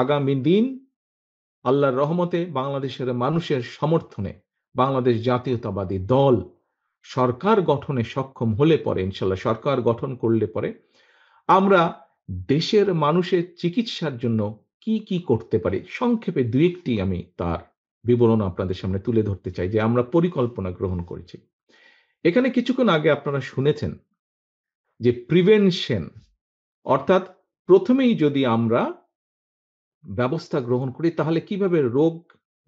আগামী দিন আল্লাহর রহমতে বাংলাদেশের মানুষের সমর্থনে বাংলাদেশ জাতীয়তাবাদী দল সরকার গঠনে সক্ষম হলে পরে, ইনশাল্লাহ সরকার গঠন করলে পরে আমরা দেশের মানুষের চিকিৎসার জন্য কি কি করতে পারি সংক্ষেপে দু একটি আমি তার বিবরণ আপনাদের সামনে তুলে ধরতে চাই যে আমরা পরিকল্পনা গ্রহণ করেছি। এখানে কিছুক্ষণ আগে আপনারা শুনেছেন যে প্রিভেনশন, অর্থাৎ প্রথমেই যদি আমরা ব্যবস্থা গ্রহণ করি তাহলে কিভাবে রোগ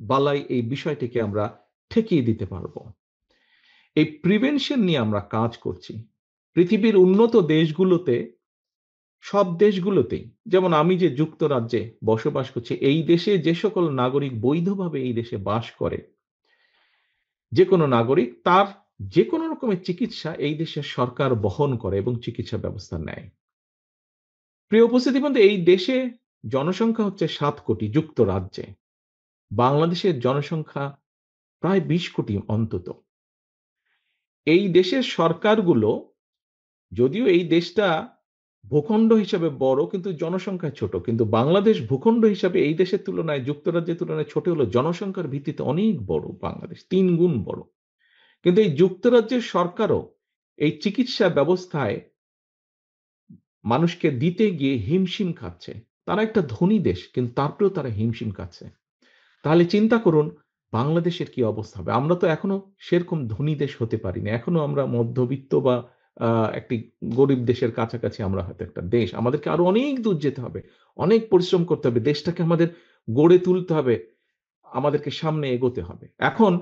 বালাই এই বিষয়টিকে আমরা ঠেকিয়ে দিতে পারবো। এই প্রিভেনশন নিয়ে আমরা কাজ করছি। পৃথিবীর উন্নত দেশগুলোতে, সব দেশগুলোতেই, যেমন আমি যে যুক্তরাজ্যে বসবাস করছি, এই দেশে যে সকল নাগরিক বৈধভাবে এই দেশে বাস করে, যে কোনো নাগরিক তার যে কোনো রকমের চিকিৎসা এই দেশের সরকার বহন করে এবং চিকিৎসা ব্যবস্থা নেয়। প্রিয় উপস্থিতি বন্ধু, এই দেশে জনসংখ্যা হচ্ছে 7 কোটি যুক্তরাজ্যে। বাংলাদেশের জনসংখ্যা প্রায় 20 কোটি অন্তত। এই দেশের সরকারগুলো, যদিও এই দেশটা ভূখণ্ড হিসাবে বড় কিন্তু জনসংখ্যা ছোট, কিন্তু বাংলাদেশ ভূখণ্ড হিসাবে এই দেশের তুলনায়, যুক্তরাজ্যের তুলনায় ছোট হলো, জনসংখ্যার ভিত্তিতে অনেক বড়, বাংলাদেশ 3 গুণ বড়। কিন্তু এই যুক্তরাজ্যের সরকারও এই চিকিৎসা ব্যবস্থায় মানুষকে দিতে গিয়ে হিমশিম খাচ্ছে। তারা একটা ধনী দেশ কিন্তু তারপরেও তারা হিমশিম খাচ্ছে। তাহলে চিন্তা করুন বাংলাদেশের কি অবস্থা হবে। আমরা তো এখনো সেরকম ধনী দেশ হতে পারিনি, এখনো আমরা মধ্যবিত্ত বা একটি গরিব দেশের কাছাকাছি আমরা হয়তো একটা দেশ। আমাদেরকে আরো অনেক দূর যেতে হবে, অনেক পরিশ্রম করতে হবে, দেশটাকে আমাদের গড়ে তুলতে হবে, আমাদেরকে সামনে এগোতে হবে। এখন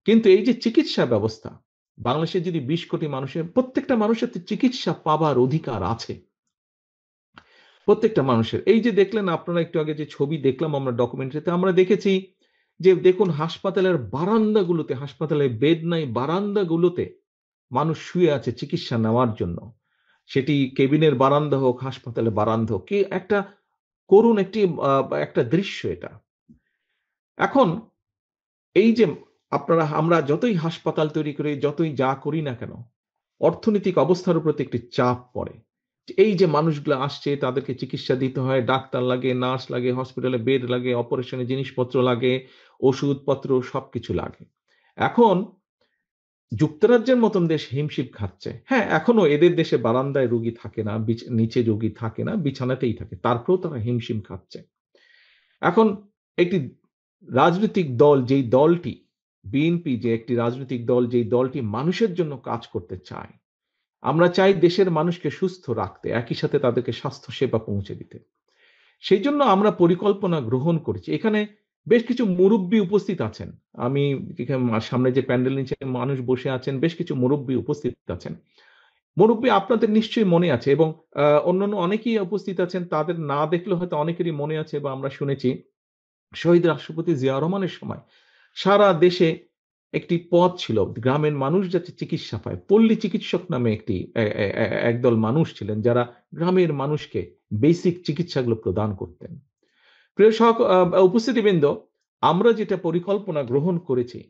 কিন্তু এই যে চিকিৎসা ব্যবস্থা, বাংলাদেশে যদি 20 কোটি মানুষের, প্রত্যেকটা মানুষের তো চিকিৎসা পাবার অধিকার আছে, প্রত্যেকটা মানুষের। এই যে দেখলেন আপনারা একটু আগে যে ছবি দেখলাম আমরা ডকুমেন্টারিতে, আমরা দেখেছি যে দেখুন হাসপাতালের বারান্দাগুলোতে, হাসপাতালে বেড নাই, বারান্দাগুলোতে মানুষ শুয়ে আছে চিকিৎসা নেওয়ার জন্য। সেটি কেবিনের বারান্দা হোক, হাসপাতালের বারান্দা হোক, কি একটা করুণ একটি একটা দৃশ্য এটা। এখন এই যে আমরা যতই হাসপাতাল তৈরি করি, যতই যা করি না কেন, অর্থনৈতিক অবস্থার উপর একটি চাপ পড়ে। এই যে মানুষগুলো আসছে তাদেরকে চিকিৎসা দিতে হয়, ডাক্তার লাগে, নার্স লাগে, হসপিটালে বেড লাগে, অপারেশনের জিনিসপত্র লাগে, ওষুধপত্র সবকিছু লাগে। এখন যুক্তরাজ্যের মতন দেশ হিমশিম খাচ্ছে। হ্যাঁ, এখনো এদের দেশে বারান্দায় রোগী থাকে না, নিচে রোগী থাকে না, বিছানাতেই থাকে, তারপরেও তারা হিমশিম খাচ্ছে। এখন একটি রাজনৈতিক দল, যেই দলটি বিএনপি, যে একটি রাজনৈতিক দল, যেই দলটি মানুষের জন্য কাজ করতে চায়, আমরা চাই দেশের মানুষকে সুস্থ রাখতে, একই সাথে তাদেরকে স্বাস্থ্য সেবা পৌঁছে দিতে। সেই জন্য আমরা পরিকল্পনা গ্রহণ করেছি। এখানে বেশ কিছু মুরব্বী উপস্থিত আছেন। আমি সামনে যে প্যান্ডেল নিচে মানুষ বসে আছেন, বেশ কিছু মুরব্বী উপস্থিত আছেন। মুরব্বী আপনাদের নিশ্চয়ই মনে আছে, এবং অন্যান্য অনেকেই উপস্থিত আছেন, তাদের না দেখলে হয়তো অনেকেরই মনে আছে বা আমরা শুনেছি শহীদ রাষ্ট্রপতি জিয়া রহমানের সময় সারা দেশে একটি পদ ছিল, গ্রামের মানুষ যাতে চিকিৎসা পায়। পল্লী চিকিৎসক নামে একদল মানুষ ছিলেন যারা গ্রামের মানুষকে বেসিক চিকিৎসাগুলো প্রদান করতেন। প্রিয় উপস্থিতিবৃন্দ, আমরা যেটা পরিকল্পনা গ্রহণ করেছি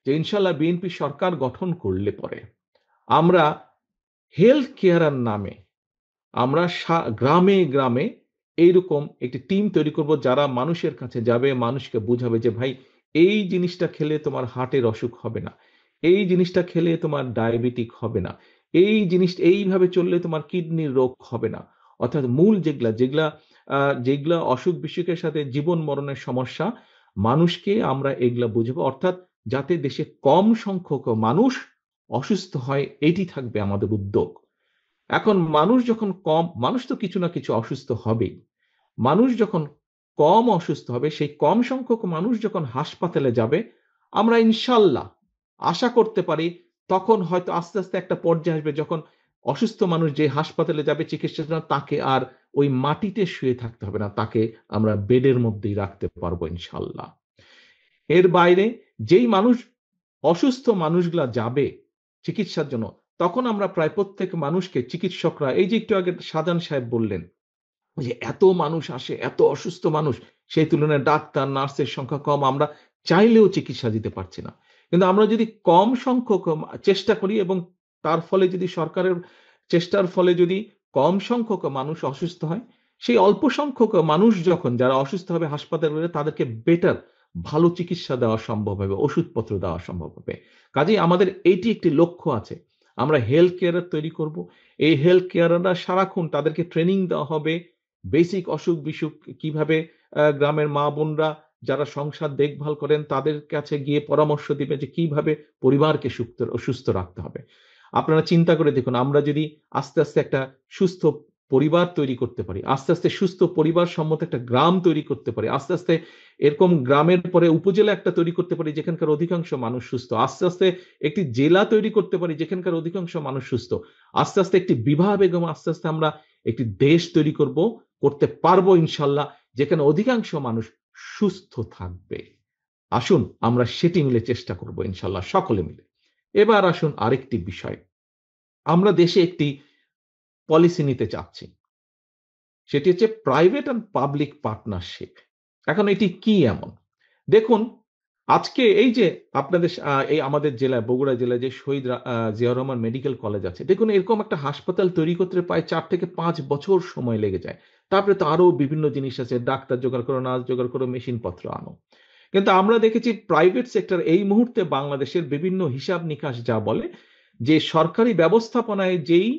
যে ইনশাল্লাহ বিএনপি সরকার গঠন করলে পরে আমরা হেলথ কেয়ারের নামে আমরা গ্রামে গ্রামে এইরকম একটি টিম তৈরি করব, যারা মানুষের কাছে যাবে, মানুষকে বুঝাবে যে ভাই এই জিনিসটা খেলে তোমার হার্টের অসুখ হবে না, এই জিনিসটা খেলে তোমার ডায়াবেটিক হবে না, এই জিনিস এইভাবে চললে তোমার কিডনির রোগ হবে না। অর্থাৎ মূল যেগুলা যেগুলা যেগুলা অসুখ বিসুখের সাথে জীবন মরণের সমস্যা, মানুষকে আমরা এগুলা বুঝবো, অর্থাৎ যাতে দেশে কম সংখ্যক মানুষ অসুস্থ হয়, এটি থাকবে আমাদের উদ্যোগ। এখন মানুষ যখন কম, মানুষ তো কিছু না কিছু অসুস্থ হবেই। মানুষ যখন কম অসুস্থ হবে, সেই কম সংখ্যক মানুষ যখন হাসপাতালে যাবে, আমরা ইনশাল্লাহ আশা করতে পারি তখন হয়তো আস্তে আস্তে একটা পর্যায়ে আসবে যখন অসুস্থ মানুষ যে হাসপাতালে যাবে চিকিৎসার জন্য, তাকে আর ওই মাটিতে শুয়ে থাকতে হবে না, তাকে আমরা বেডের মধ্যেই রাখতে পারবো ইনশাল্লাহ। এর বাইরে যেই মানুষ, অসুস্থ মানুষগুলা যাবে চিকিৎসার জন্য, তখন আমরা প্রায় প্রত্যেক মানুষকে চিকিৎসকরা, এই যে একটু আগে শাহজাহান সাহেব বললেন যে এত মানুষ আসে, এত অসুস্থ মানুষ, সেই তুলনায় ডাক্তার নার্সের সংখ্যা কম, আমরা চাইলেও চিকিৎসা দিতে পারছি না। কিন্তু আমরা যদি কম সংখ্যক চেষ্টা করি এবং তার ফলে যদি সরকারের চেষ্টার ফলে যদি কম সংখ্যক মানুষ অসুস্থ হয়, সেই অল্প সংখ্যক মানুষ যখন যারা অসুস্থ হবে হাসপাতালে, তাদেরকে বেটার ভালো চিকিৎসা দেওয়া সম্ভব হবে, ওষুধপত্র দেওয়া সম্ভব হবে। কাজেই আমাদের এইটি একটি লক্ষ্য আছে। আমরা হেলথ কেয়ার তৈরি করব। এই হেলথ কেয়াররা সারাক্ষণ তাদেরকে ট্রেনিং দেওয়া হবে বেসিক অসুখ-বিসুখ কিভাবে গ্রামের মা-বোনরা যারা সংসার দেখভাল করেন তাদের কাছে গিয়ে পরামর্শ দিবে যে কিভাবে পরিবারকে সুস্থ রাখতে হবে। আপনারা চিন্তা করে দেখুন, আমরা যদি আস্তে, আস্তে একটা সুস্থ পরিবার তৈরি করতে পারি, আস্তে, আস্তে সুস্থ পরিবার সম্মত একটা গ্রাম তৈরি করতে পারি, আস্তে, আস্তে এরকম গ্রামের পরে উপজেলা একটা তৈরি করতে পারি যেখানকার অধিকাংশ মানুষ সুস্থ, আস্তে, আস্তে একটি জেলা তৈরি করতে পারি যেখানকার অধিকাংশ মানুষ সুস্থ, আস্তে, আস্তে একটি বিবাহ বেগম, আস্তে, আস্তে আমরা একটি দেশ তৈরি করতে পারবো ইনশাল্লাহ, যেখানে অধিকাংশ মানুষ সুস্থ থাকবে। আসুন আমরা সেটি মিলে চেষ্টা করব ইনশাল্লাহ সকলে মিলে। এবার আসুন আরেকটি বিষয়। আমরা দেশে একটি পলিসি নিতে চাচ্ছি। সেটি হচ্ছে প্রাইভেট অ্যান্ড পাবলিক পার্টনারশিপ। এখন এটি কি এমন? দেখুন, আজকে এই যে আপনাদের এই আমাদের জেলায়, বগুড়া জেলায় যে শহীদ জিয়াউর রহমান মেডিকেল কলেজ আছে, দেখুন এরকম একটা হাসপাতাল তৈরি করতে প্রায় ৪ থেকে ৫ বছর সময় লেগে যায়। তারপরে তো আরো বিভিন্ন জিনিস আছে, ডাক্তার জোগাড় করো, নার্স জোগাড় করো, মেশিনপত্র আনো। কিন্তু আমরা দেখেছি প্রাইভেট সেক্টর এই মুহূর্তে বাংলাদেশের বিভিন্ন হিসাব নিকাশ যা বলে যে সরকারি ব্যবস্থাপনায় যেই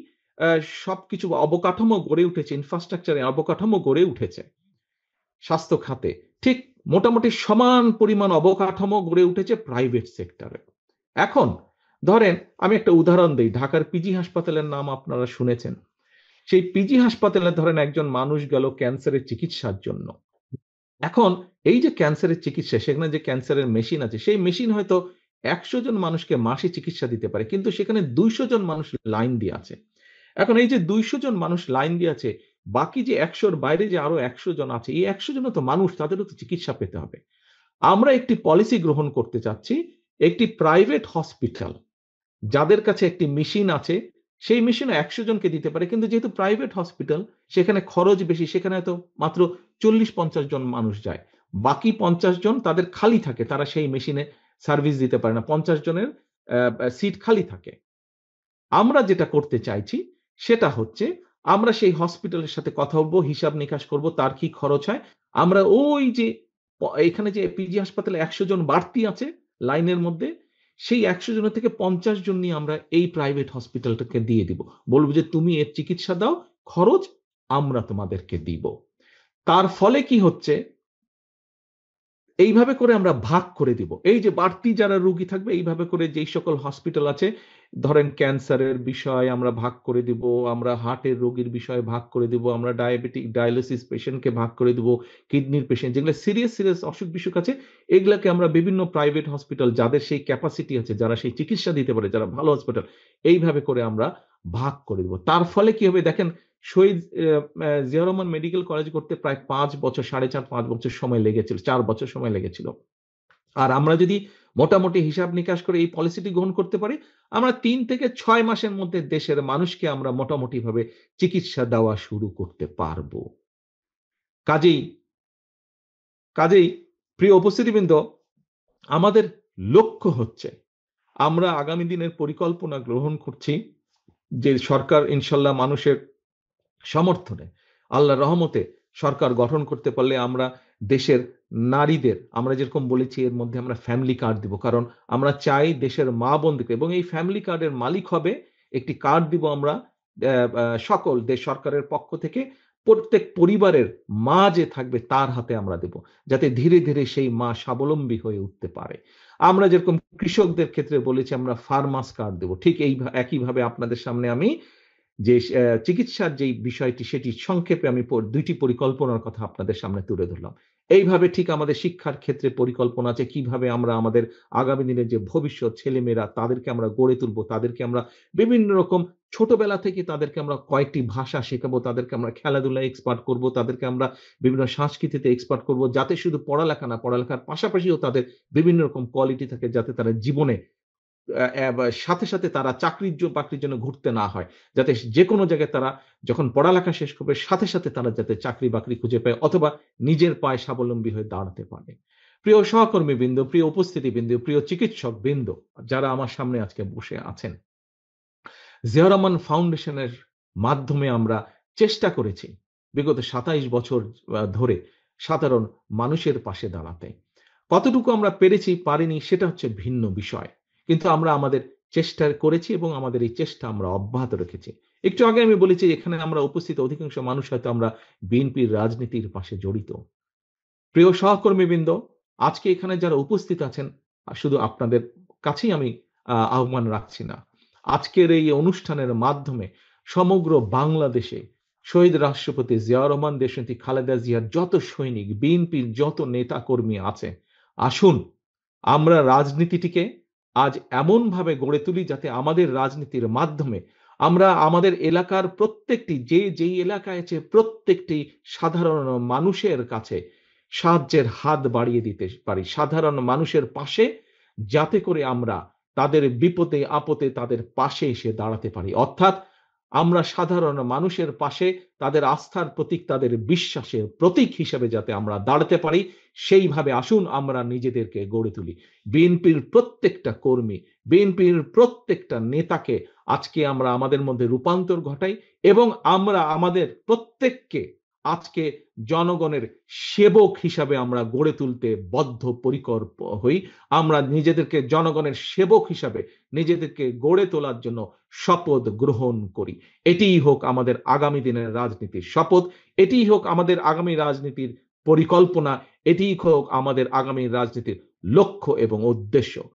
সবকিছু অবকাঠামো গড়ে উঠেছে, ইনফ্রাস্ট্রাকচারে অবকাঠামো গড়ে উঠেছে স্বাস্থ্য খাতে, ঠিক মোটামুটি সমান পরিমাণ অবকাঠামো গড়ে উঠেছে প্রাইভেট সেক্টরে। এখন ধরেন আমি একটা উদাহরণ দিই, ঢাকার পিজি হাসপাতালের নাম আপনারা শুনেছেন। সেই পিজি হাসপাতালে ধরেন একজন মানুষ গেল ক্যান্সারের চিকিৎসার জন্য। এখন এই যে ক্যান্সারের চিকিৎসা, সেখানে যে ক্যান্সারের মেশিন আছে, সেই মেশিন হয়তো ১০০ জন মানুষকে মাসে চিকিৎসা দিতে পারে, কিন্তু সেখানে ২০০ জন মানুষ লাইন দিয়ে আছে। এখন এই যে ২০০ জন মানুষ লাইন দিয়ে আছে, বাকি যে ১০০ বাইরে যে আরো ১০০ জন আছে, এই ১০০ জনও তো মানুষ, তাদেরও তো চিকিৎসা পেতে হবে। আমরা একটি পলিসি গ্রহণ করতে চাচ্ছি, একটি প্রাইভেট হসপিটাল যাদের কাছে একটি মেশিন আছে, সেই মেশিন ১০০ জনকে দিতে পারে। কিন্তু যেহেতু প্রাইভেট হসপিটাল, সেখানে খরচ বেশি, সেখানে হয়তো মাত্র ৪০-৫০ জন মানুষ যায়। বাকি ৫০ জন তাদের খালি থাকে। তারা সেই মেশিনে সার্ভিস দিতে পারে না। ৫০ জনের সিট খালি থাকে। আমরা যেটা করতে চাইছি সেটা হচ্ছে, আমরা সেই হসপিটালের সাথে কথা বলবো, হিসাব নিকাশ করব তার কি খরচ হয়। আমরা ওই যে এখানে যে পিজি হাসপাতালে ১০০ জন বাড়তি আছে লাইনের মধ্যে, সেই ১০০ জনের থেকে ৫০ জন নিয়ে আমরা এই প্রাইভেট হসপিটালটাকে দিয়ে দিব। বলব যে তুমি এর চিকিৎসা দাও, খরচ আমরা তোমাদেরকে দিব। তার ফলে কি হচ্ছে, এইভাবে করে আমরা ভাগ করে দিব। এই যে বাড়তি যারা রোগী থাকবে, এইভাবে করে যেই সকল হসপিটাল আছে, ধরেন ক্যান্সারের বিষয় আমরা ভাগ করে দিব, আমরা হার্টের রোগীর বিষয়ে ভাগ করে দিব, আমরা ডায়াবেটিক ডায়ালিসিস পেশেন্টকে ভাগ করে দিব, কিডনির পেশেন্ট যেগুলো সিরিয়াস অসুখ-বিসুখ আছে, এগুলাকে আমরা বিভিন্ন প্রাইভেট হসপিটাল যাদের সেই ক্যাপাসিটি আছে, যারা সেই চিকিৎসা দিতে পারে, যারা ভালো হসপিটাল, এইভাবে করে আমরা ভাগ করে দিব। তার ফলে কি হবে দেখেন, শহীদ জিয়াউর রহমান মেডিকেল কলেজ করতে প্রায় ৫ বছর, ৪.৫ বছর সময় লেগেছিল, ৪ বছর সময় লেগেছিল। আর আমরা যদি মোটামুটি হিসাব নিকাশ করে এই পলিসিটি গ্রহণ করতে পারি, আমরা ৩ থেকে ৬ মাসের মধ্যে দেশের মানুষকে আমরা মোটামুটি ভাবে চিকিৎসা দেওয়া শুরু করতে পারবো। কাজেই কাজেই প্রিয় উপস্থিতিবৃন্দ, আমাদের লক্ষ্য হচ্ছে আমরা আগামী দিনের পরিকল্পনা গ্রহণ করছি যে সরকার ইনশাল্লাহ মানুষের সমর্থনে, আল্লাহর রহমতে সরকার গঠন করতে পারলে আমরা দেশের নারীদের, আমরা যেরকম বলেছি এর মধ্যে আমরা ফ্যামিলি কার্ড দিব। কারণ আমরা চাই দেশের মা-বোনদেরকে, এবং এই ফ্যামিলি কার্ডের মালিক হবে, একটি কার্ড দিব আমরা সকল দেশ সরকারের পক্ষ থেকে প্রত্যেক পরিবারের মা যে থাকবে তার হাতে আমরা দেব। যাতে ধীরে, ধীরে সেই মা স্বাবলম্বী হয়ে উঠতে পারে। আমরা যেরকম কৃষকদের ক্ষেত্রে বলেছি আমরা ফার্মার্স কার্ড দেব। ঠিক একইভাবে আপনাদের সামনে আমি যে চিকিৎসার যেই বিষয়টি সেটি সংক্ষেপে আমি ২ টি পরিকল্পনার কথা আপনাদের সামনে তুলে ধরলাম। এইভাবে ঠিক আমাদের শিক্ষার ক্ষেত্রে পরিকল্পনা আছে, কিভাবে আমরা আমাদের আগামী দিনের যে ভবিষ্যৎ ছেলেমেয়েরা তাদেরকে আমরা গড়ে তুলবো, তাদেরকে আমরা বিভিন্ন রকম ছোটবেলা থেকে তাদেরকে আমরা কয়েকটি ভাষা শেখাবো, তাদেরকে আমরা খেলাধুলায় এক্সপার্ট করব, তাদেরকে আমরা বিভিন্ন সংস্কৃতিতে এক্সপার্ট করব, যাতে শুধু পড়ালেখা না, পড়ালেখার পাশাপাশিও তাদের বিভিন্ন রকম কোয়ালিটি থাকে, যাতে তারা জীবনে সাথে, সাথে তারা বাকরির জন্য ঘুরতে না হয়। যাতে যেকোনো জায়গায় তারা যখন পড়ালেখা শেষ করবে সাথে, সাথে তারা যাতে চাকরি-বাকরি খুঁজে পায় অথবা নিজের পায়ে স্বাবলম্বী হয়ে দাঁড়াতে পারে। প্রিয় সহকর্মীবৃন্দ, প্রিয় উপস্থিতিবৃন্দ, প্রিয় চিকিৎসকবৃন্দ যারা আমার সামনে আজকে বসে আছেন, জিয়াউর রহমান ফাউন্ডেশনের মাধ্যমে আমরা চেষ্টা করেছি বিগত ২৭ বছর ধরে সাধারণ মানুষের পাশে দাঁড়াতে। কতটুকু আমরা পেরেছি পারিনি সেটা হচ্ছে ভিন্ন বিষয়। কিন্তু আমরা আমাদের চেষ্টা করেছি এবং আমাদের এই চেষ্টা আমরা অব্যাহত রেখেছি। একটু আগে আমি বলেছি এখানে আমরা উপস্থিত অধিকাংশ মানুষ হয়তো আমরা বিএনপির রাজনীতির পাশে জড়িত। প্রিয় সহকর্মীবৃন্দ, আজকে এখানে যারা উপস্থিত আছেন, শুধু আপনাদের কাছেই আমি আহ্বান রাখছি না। আজকের এই অনুষ্ঠানের মাধ্যমে সমগ্র বাংলাদেশে শহীদ রাষ্ট্রপতি জিয়াউর রহমান, দেশনেত্রী খালেদা জিয়ার যত সৈনিক, বিএনপির যত নেতাকর্মী আছে, আসুন আমরা রাজনীতিটিকে আজ এমনভাবে গড়ে তুলি যাতে আমাদের রাজনীতির মাধ্যমে আমরা আমাদের এলাকার প্রত্যেকটি যেই এলাকায় আছে প্রত্যেকটি সাধারণ মানুষের কাছে সাহায্যের হাত বাড়িয়ে দিতে পারি। সাধারণ মানুষের পাশে যাতে করে আমরা তাদের বিপদে আপদে তাদের পাশে এসে দাঁড়াতে পারি। অর্থাৎ আমরা সাধারণ মানুষের পাশে তাদের আস্থার প্রতীক, তাদের বিশ্বাসের প্রতীক হিসেবে যাতে আমরা দাঁড়াতে পারি, সেইভাবে আসুন আমরা নিজেদেরকে গড়ে তুলি। বিএনপির প্রত্যেকটা কর্মী, বিএনপির প্রত্যেকটা নেতাকে আজকে আমরা আমাদের মধ্যে রূপান্তর ঘটাই এবং আমরা আমাদের প্রত্যেককে আজকে জনগণের সেবক হিসাবে আমরা গড়ে তুলতে বদ্ধপরিকর হই। আমরা নিজেদেরকে জনগণের সেবক হিসাবে নিজেদেরকে গড়ে তোলার জন্য শপথ গ্রহণ করি। এটিই হোক আমাদের আগামী দিনের রাজনীতির শপথ, এটিই হোক আমাদের আগামী রাজনীতির পরিকল্পনা, এটিই হোক আমাদের আগামী রাজনীতির লক্ষ্য এবং উদ্দেশ্য।